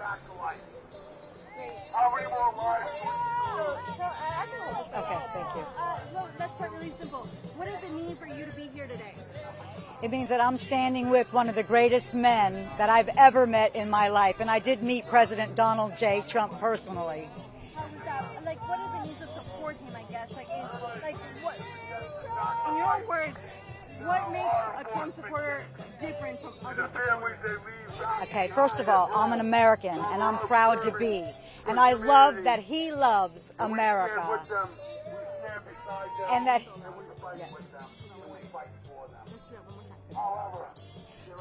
back to life. Great. How many more lives? I can hold this. Okay, thank you. Well, let's start really simple. What does it mean for you to be here today? It means that I'm standing with one of the greatest men that I've ever met in my life, and I did meet President Donald J. Trump personally. How was that? Like, what does it mean to support him, I guess? Like, what, in your own words, what makes a Trump supporter different from other supporters? Okay, first of all, I'm an American, and I'm proud to be. And I love that he loves America. And that... Yeah.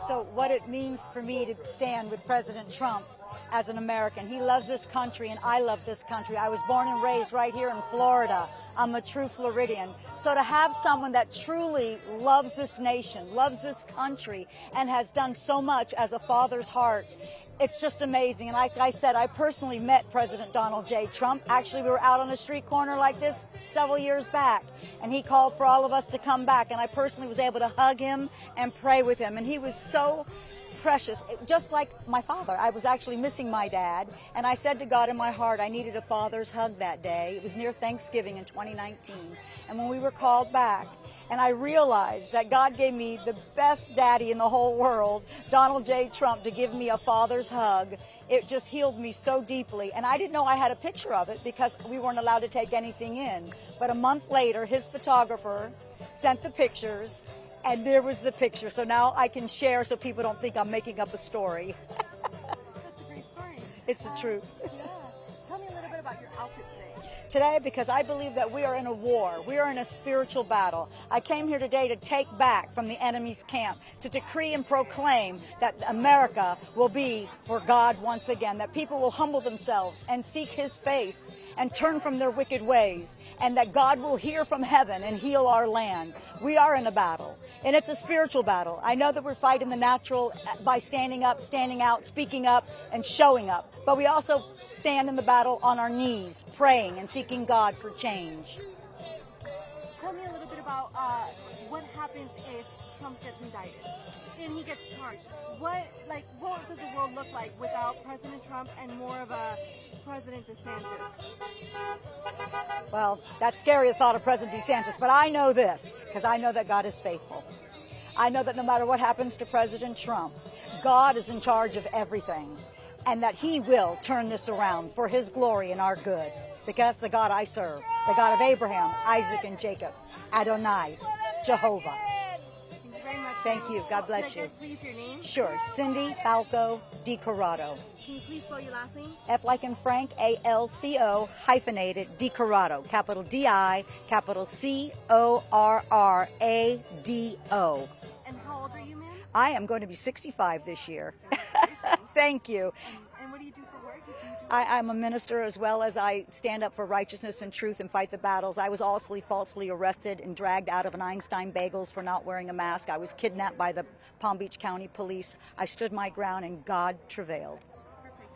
So what it means for me to stand with President Trump as an American, he loves this country and I love this country. I was born and raised right here in Florida. I'm a true Floridian. So to have someone that truly loves this nation, loves this country, and has done so much as a father's heart, it's just amazing. And like I said, I personally met President Donald J. Trump. Actually, we were out on a street corner like this several years back, and he called for all of us to come back, and I personally was able to hug him and pray with him, and he was so precious, just like my father. I was actually missing my dad, and I said to God in my heart, I needed a father's hug that day. It was near Thanksgiving in 2019, and when we were called back, and I realized that God gave me the best daddy in the whole world, Donald J. Trump, to give me a father's hug. It just healed me so deeply. And I didn't know I had a picture of it because we weren't allowed to take anything in. But a month later, his photographer sent the pictures, and there was the picture. So now I can share so people don't think I'm making up a story. That's a great story. It's the truth. Yeah. Tell me a little bit about your outfit today. Today, because I believe that we are in a war. We are in a spiritual battle. I came here today to take back from the enemy's camp, to decree and proclaim that America will be for God once again, that people will humble themselves and seek his face and turn from their wicked ways, and that God will hear from heaven and heal our land. We are in a battle, and it's a spiritual battle. I know that we're fighting the natural by standing up, standing out, speaking up, and showing up, but we also stand in the battle on our knees, praying and seeking God for change. Tell me a little bit about what happens if Trump gets indicted and he gets charged. What does the world look like without President Trump and more of a President DeSantis? Well, that's scary, the thought of President DeSantis, but I know this, because I know that God is faithful. I know that no matter what happens to President Trump, God is in charge of everything, and that he will turn this around for his glory and our good, because that's the God I serve, the God of Abraham, Isaac, and Jacob, Adonai, Jehovah. Thank you very much. Thank you. God bless Can I you. get, please, your name? Sure. Cindy Falco DiCorrado. Can you please spell your last name? F like in Frank, ALCO, hyphenated, DiCorrado, capital D-I, capital C-O-R-R-A-D-O. And how old are you, ma'am? I am going to be 65 this year. Thank you. And what do you do for work? I'm a minister, as well as I stand up for righteousness and truth and fight the battles. I was also falsely arrested and dragged out of an Einstein Bagels for not wearing a mask. I was kidnapped by the Palm Beach County Police. I stood my ground, and God travailed. Perfect.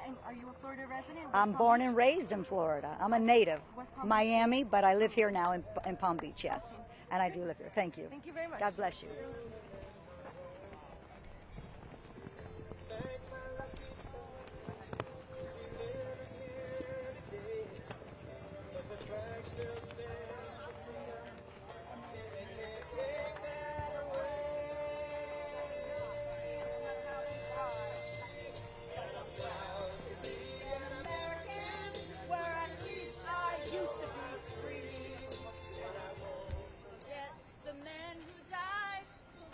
And are you a Florida resident? I'm born and raised in Florida. I'm a native. Miami, but I live here now in Palm Beach, yes. And I do live here. Thank you. Thank you very much. God bless you. The men who died will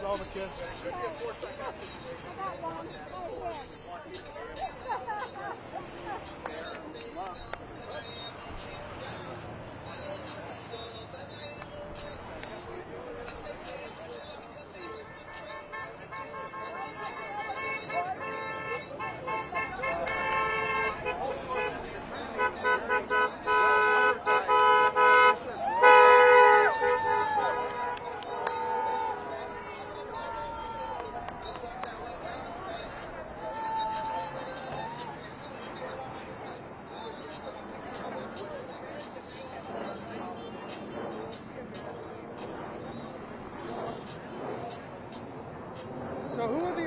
all the kids. So who are the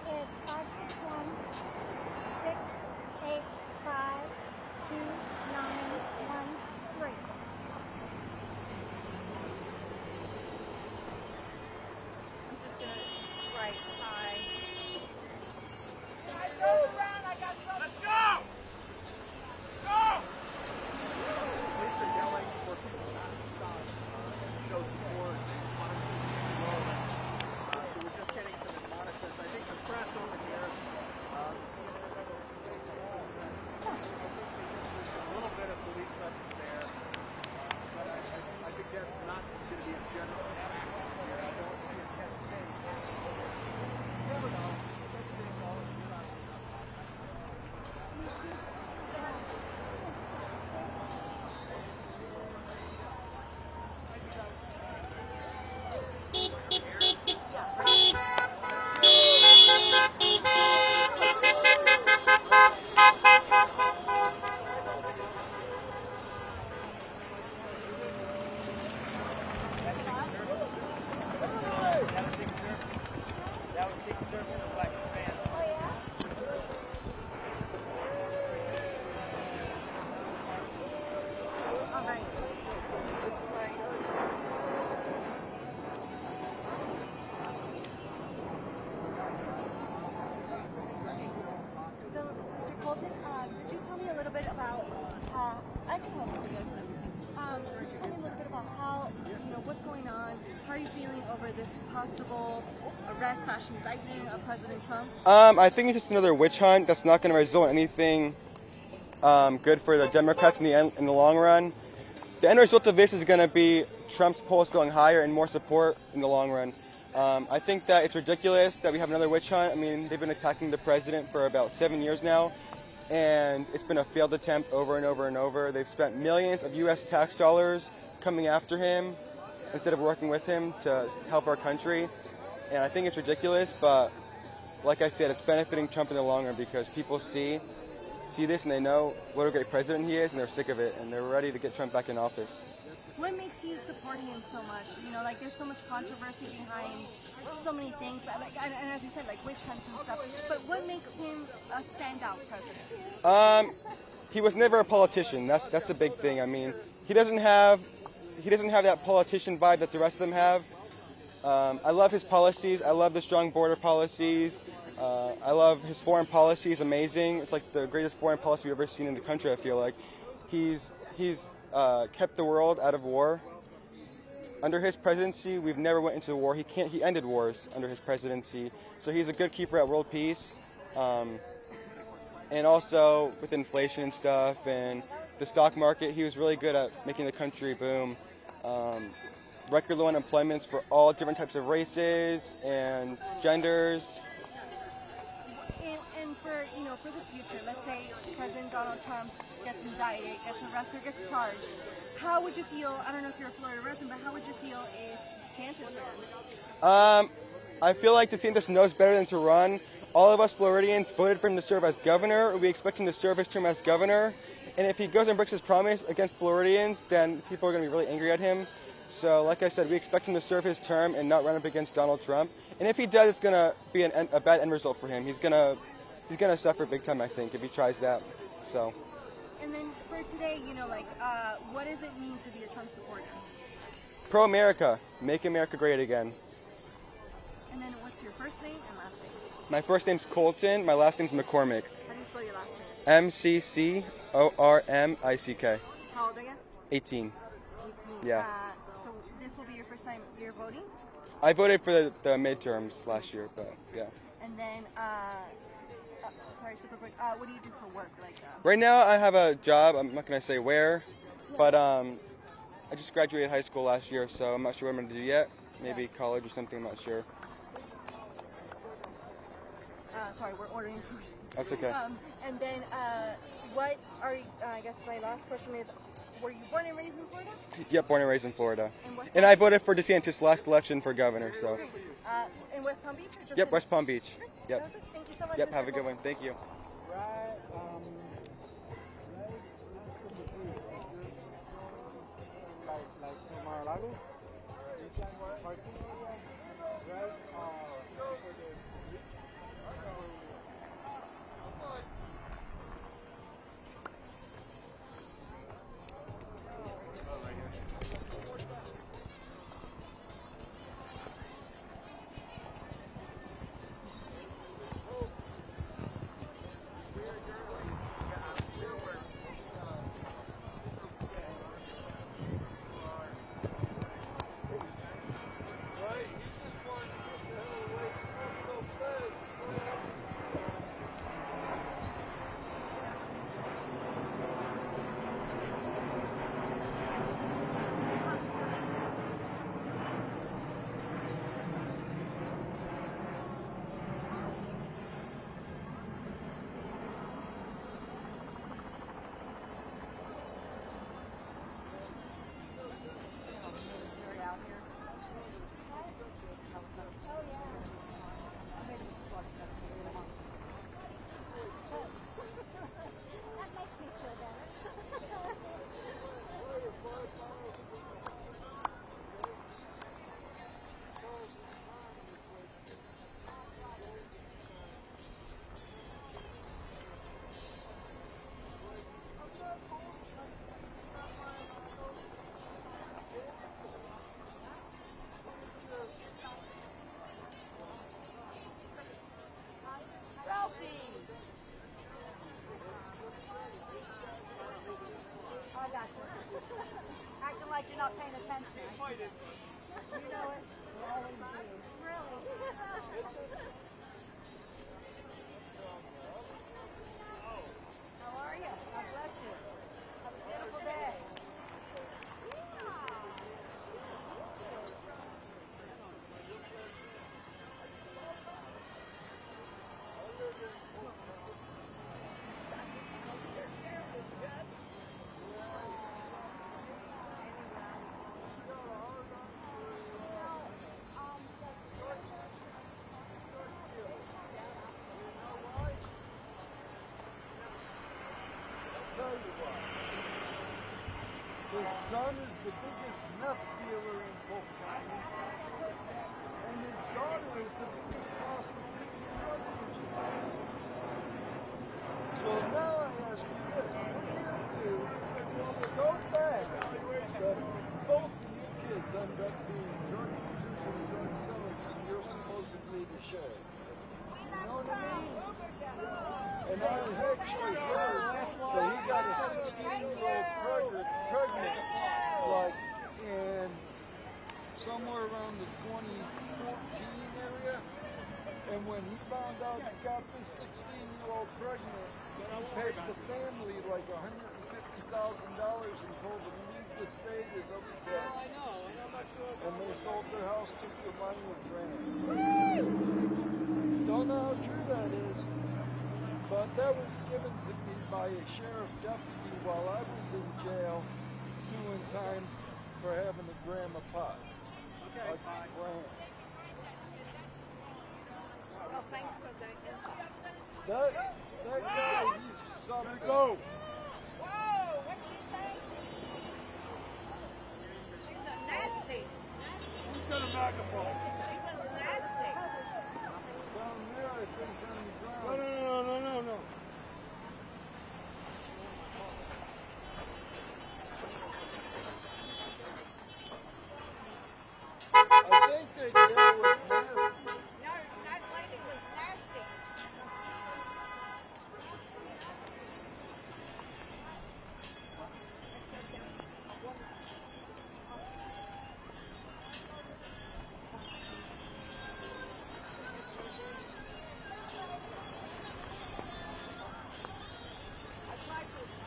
It's 561-685-2913. I'm just gonna write hi. Let's go! Go! Police are yelling for people not to stop, show support, so we're just getting some admonishments. I think the press over here, a little bit of police presence there, but I think that's not going to be a general attack here. I don't see a Kent State. You never know. Kent State's always good on That was Secret Service in a black van. Oh, yeah? All right. Sorry. So, Mr. Colton, could you tell me a little bit about I can help you. Could you tell me a little bit about how, what's going on? How are you feeling over this possible arrest/indictment of President Trump? I think it's just another witch hunt that's not going to result in anything good for the Democrats in the long run. The end result of this is going to be Trump's polls going higher and more support in the long run. I think that it's ridiculous that we have another witch hunt. I mean, they've been attacking the president for about 7 years now, and it's been a failed attempt over and over and over. They've spent millions of U.S. tax dollars coming after him instead of working with him to help our country. And I think it's ridiculous, but like I said, it's benefiting Trump in the long run because people see this and they know what a great president he is, and they're sick of it, and they're ready to get Trump back in office. What makes you support him so much? There's so much controversy behind so many things, and as you said, like witch hunts and stuff. But what makes him a standout president? He was never a politician. That's a big thing. I mean, he doesn't have that politician vibe that the rest of them have. I love his policies. I love the strong border policies. I love his foreign policy. It's amazing. It's like the greatest foreign policy we've ever seen in the country, I feel like. He's kept the world out of war. Under his presidency, we've never went into war. He ended wars under his presidency. So he's a good keeper at world peace. And also with inflation and stuff and the stock market, he was really good at making the country boom. Record low unemployments for all different types of races and genders. And for the future, let's say President Donald Trump gets indicted, gets arrested, gets charged. How would you feel? I don't know if you're a Florida resident, but how would you feel if DeSantis ran? I feel like DeSantis knows better than to run. all of us Floridians voted for him to serve as governor. We expect him to serve his term as governor. And if he goes and breaks his promise against Floridians, then people are going to be really angry at him. So, like I said, we expect him to serve his term and not run up against Donald Trump. And if he does, it's going to be a bad end result for him. He's going to suffer big time, I think, if he tries that. So. And then for today, what does it mean to be a Trump supporter? Pro-America. Make America great again. And then what's your first name and last name? My first name's Colton. My last name's McCormick. How do you spell your last name? McCormick. How old are you? 18. 18. Yeah. So this will be your first time you're voting? I voted for the midterms last year, but yeah. And then, sorry, super quick. What do you do for work? Right now, I have a job. I'm not going to say where, but I just graduated high school last year, so I'm not sure what I'm going to do yet. Maybe college or something, I'm not sure. Sorry, we're ordering food. That's okay. And then, what are you, I guess my last question is, were you born and raised in Florida? Yep, born and raised in Florida. And I voted for DeSantis last election for governor, so. In West Palm Beach? Or just Yep, West Palm Beach. Yep. Thank you so much. Yep, Mr. have a good Cole. one. Thank you. Like Mar-a-Lago, this line parking area, right? For the beach. Acting like you're not paying attention. You know it. You always do. Really? How are you? God bless you. Have a beautiful day. His son is the biggest meth dealer in Polk County, and his daughter is the biggest prostitute in drug user. So now I ask you this, what do you do so bad that both of your kids end up being drug users and drug sellers and you're supposedly the sheriff? You know what I mean? And I actually heard that he got a 16-year-old pregnant, like in somewhere around the 2014 area. And when he found out he got this 16-year-old pregnant, he paid the family like $150,000 and told them leave the state is up to death. And they sold their house, took the money, and ran. Don't know how true that is. But that was given to me by a sheriff deputy while I was in jail doing time for having a gram of pot. Okay, a gram. thanks for the info. There you go. Whoa, what'd she say? She's a nasty. Who's got a microphone? She was nasty. Down there, I think it's on the ground. No. I think they did was nasty. No, that lady was nasty.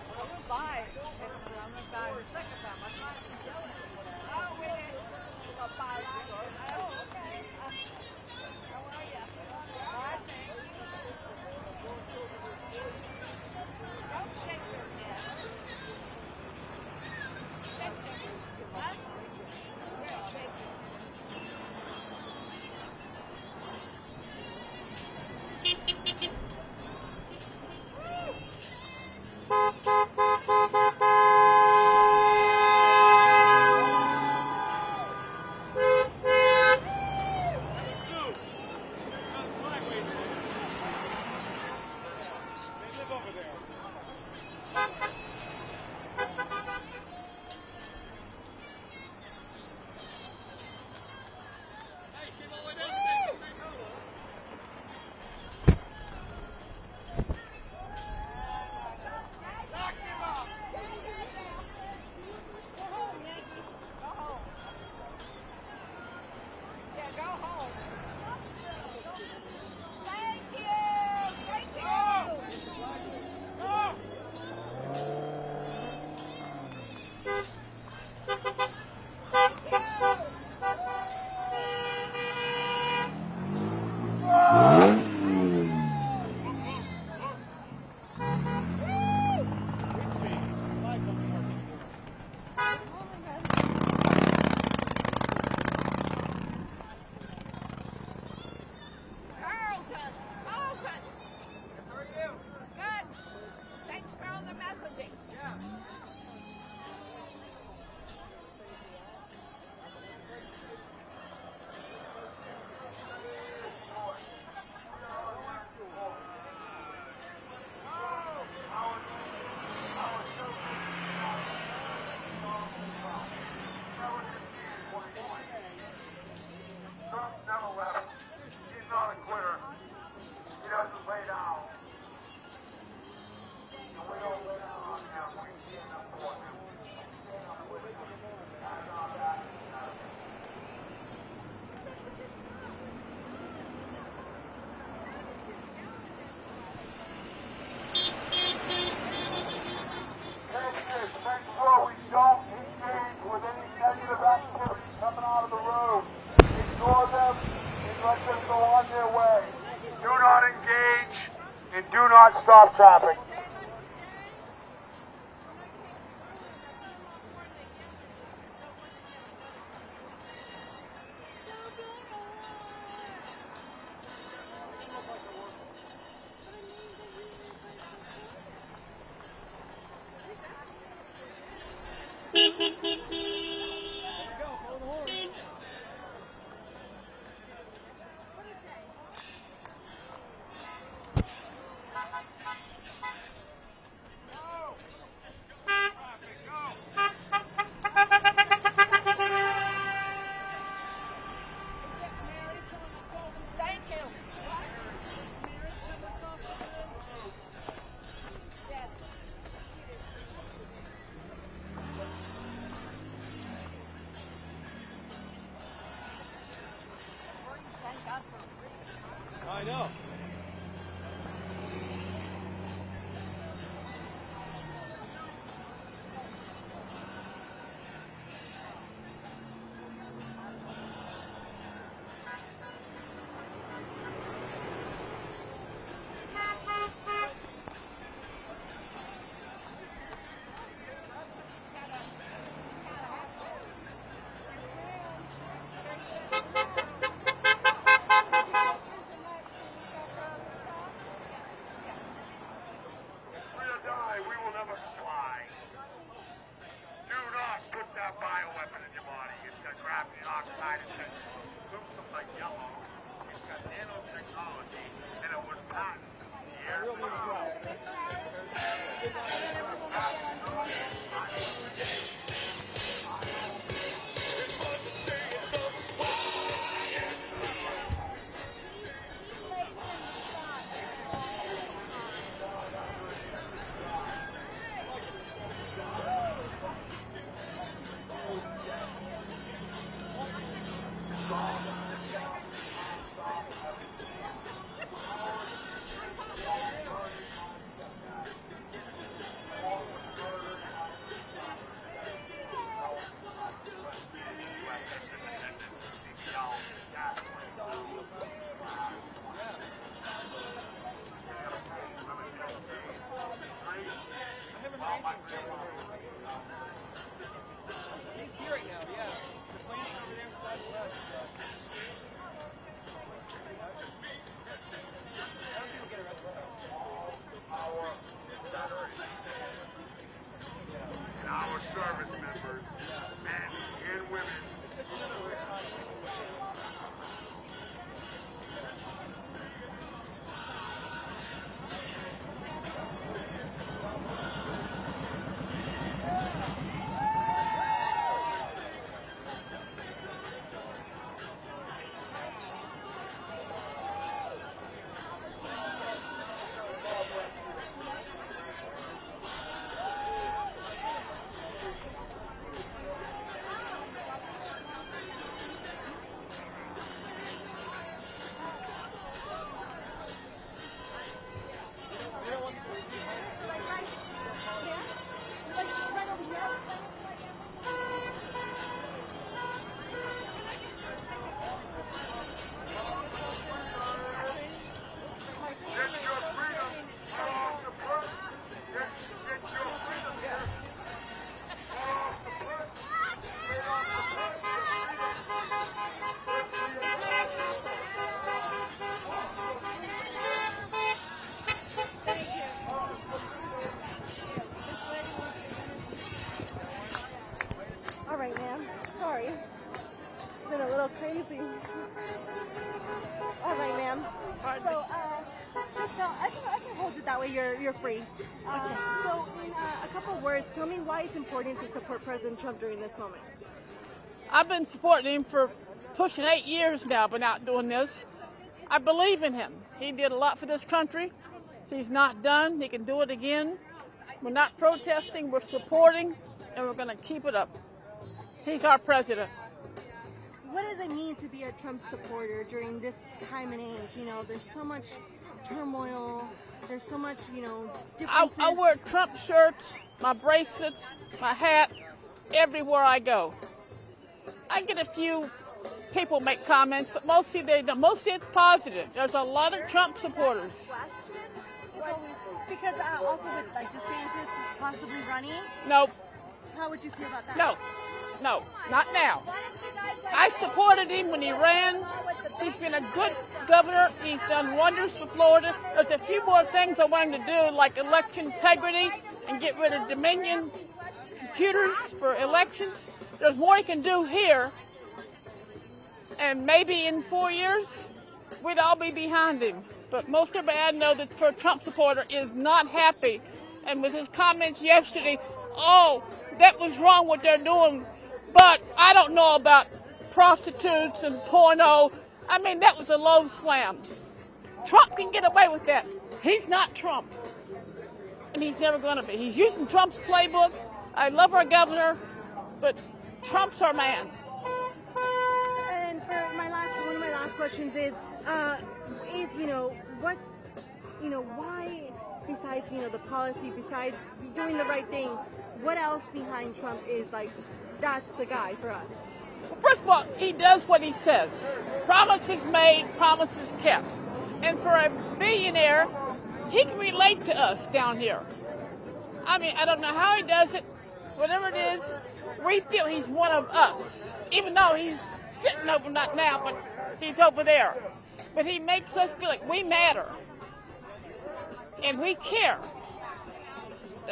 I went by, and I'm going to buy the second time. I tried to sell it. Oh, we did. Mar-a-Lago. Oh, okay. How are you? Fine, thanks. Don't shake your head. Shake your head. Huh? Yeah, shake your Stop traffic. inside it says, looks like yellow. It's got nanotechnology, and it was patented years ago. He's here right now, yeah. The plane's over there southwest. I don't think we'll get arrested. And our service members, men and women, It's just another witch hunt. get your freedom, get off the bus, get your freedom here. Get off the bus, get off the bus. All right, ma'am. Sorry. It's been a little crazy. All right, ma'am. So, I can hold it that way. You're free. So, in a couple words, tell me why it's important to support President Trump during this moment. I've been supporting him for pushing 8 years now, been out doing this. I believe in him. He did a lot for this country. He's not done. He can do it again. We're not protesting, we're supporting, and we're going to keep it up. He's our president. What does it mean to be a Trump supporter during this time and age? You know, there's so much turmoil. There's so much, differences. I wear Trump shirts, my bracelets, my hat, everywhere I go. I get a few people make comments, but mostly they don't. Mostly it's positive. There's a lot of Trump supporters. Because also with like DeSantis possibly running, Nope. how would you feel about that? No, not now. I supported him when he ran. He's been a good governor. He's done wonders for Florida. There's a few more things I want him to do, like election integrity and get rid of Dominion computers for elections. There's more he can do here. And maybe in 4 years, we'd all be behind him. But most everybody I know that's for a Trump supporter is not happy. And with his comments yesterday, oh, that was wrong what they're doing. But I don't know about prostitutes and porno. I mean, that was a low slam. Trump can get away with that. He's not Trump. And he's never going to be. He's using Trump's playbook. I love our governor, but Trump's our man. And for one of my last questions is, if why, besides the policy, besides doing the right thing, what else behind Trump is like, that's the guy for us? Well, first of all, he does what he says. Promises made, promises kept. And for a billionaire, he can relate to us down here. I mean, I don't know how he does it. Whatever it is, we feel he's one of us. Even though he's sitting over, not now, but he's over there. But he makes us feel like we matter. And we care.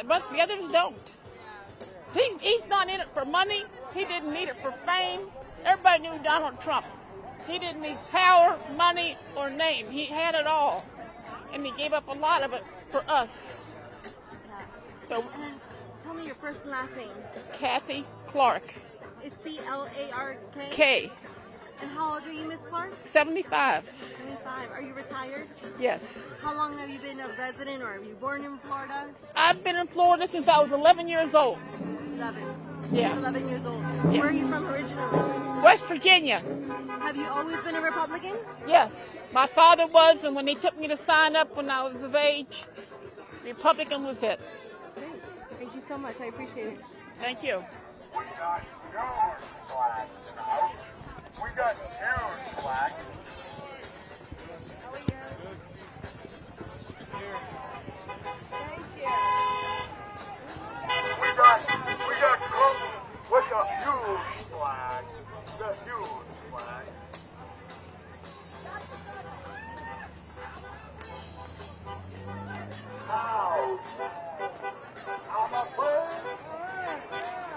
But the others don't. He's not in it for money. He didn't need it for fame. Everybody knew Donald Trump. He didn't need power, money, or name. He had it all. And he gave up a lot of it for us. Yeah. So, Tell me your first and last name. Kathy Clark. Is C-L-A-R-K? K. And how old are you, Miss Clark? 75. 75. Are you retired? Yes. How long have you been a resident, or have you born in Florida? I've been in Florida since I was 11 years old. 11. Yeah. 11 years old. Yeah. Where are you from originally? West Virginia. Have you always been a Republican? Yes. My father was, and when they took me to sign up when I was of age, Republican was it. Great. Thank you so much. I appreciate it. Thank you. We got huge flags in the house. We got huge flags. Thank you. We got close with a huge flag. The huge flag. Ow. I'm afraid.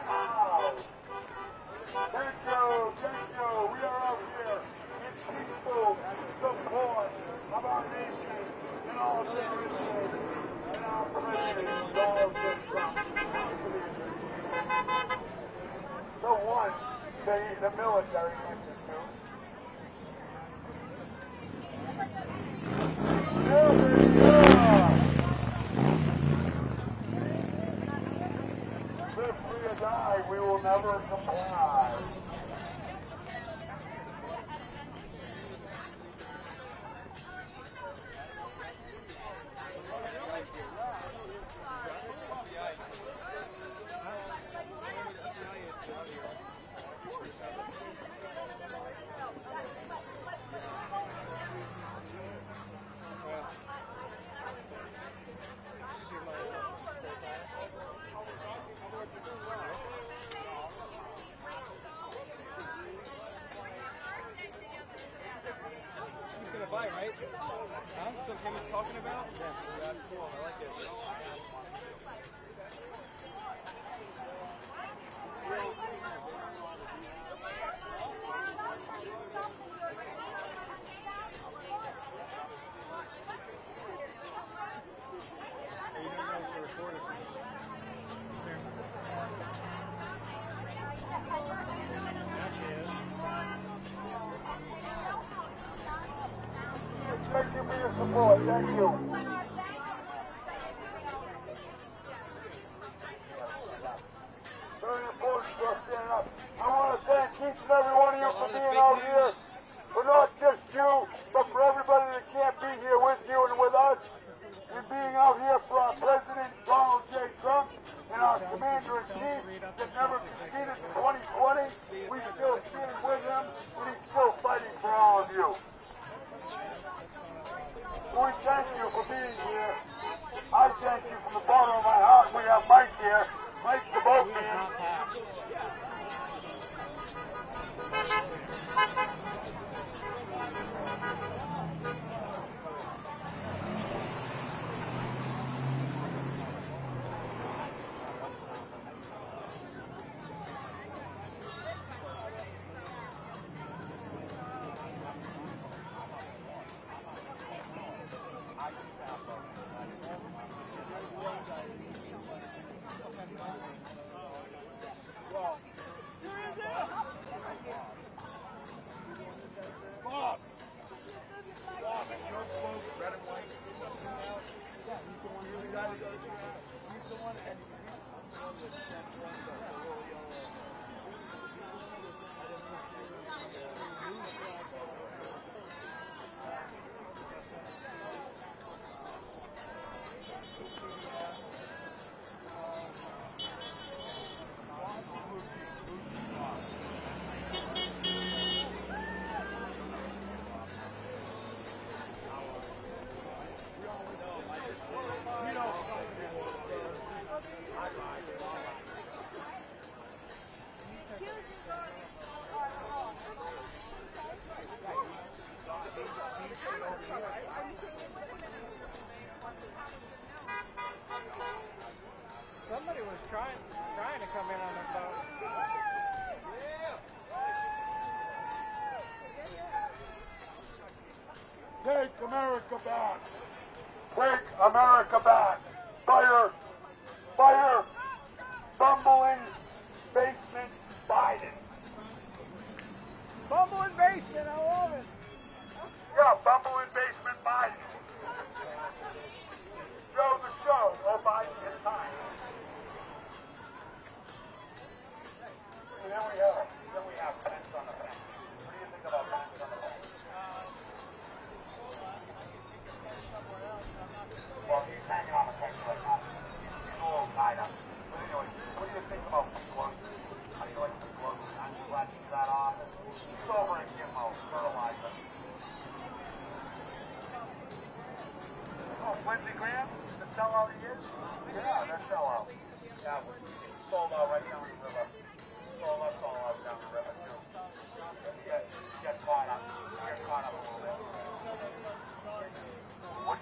Ow. Thank you. We are out here in peaceful support of our nation and all citizens and our president, Donald Trump. The one the military answers to. Live free or die, we will never comply. Talking about? Yeah, that's cool. I like it. Thank you for your support. Thank you. Very important for us to stand up. I want to thank each and every one of you for being out here. For not just you, but for everybody that can't be here with you and with us. And being out here for our President, Donald J. Trump, and our Commander-in-Chief that never succeeded in 2020. We still stand with him, and he's still fighting for all of you. We thank you for being here. I thank you from the bottom of my heart. We have Mike here. Mike's the boatman. Somebody was trying to come in on the boat. Take America back. Take America back. Fire. Fire. Bumbling basement Biden. Bumbling basement, I love it. Yeah, bumbling basement Biden. Show the show. Oh, Biden, it's time. And then we have fence on the fence. What do you think about fence on the fence? Well, he's hanging on the fence right now. He's a little tied up. But anyway, what do you think about gloves? How do you like the gloves? I'm glad he's that office. He's over at Gimmo, fertilizer. Oh, Lindsey Graham? The sellout he is? Yeah, that sellout. Yeah, sold out right down the river. Sold out down the river, too. You get caught up. You get caught up a little bit. What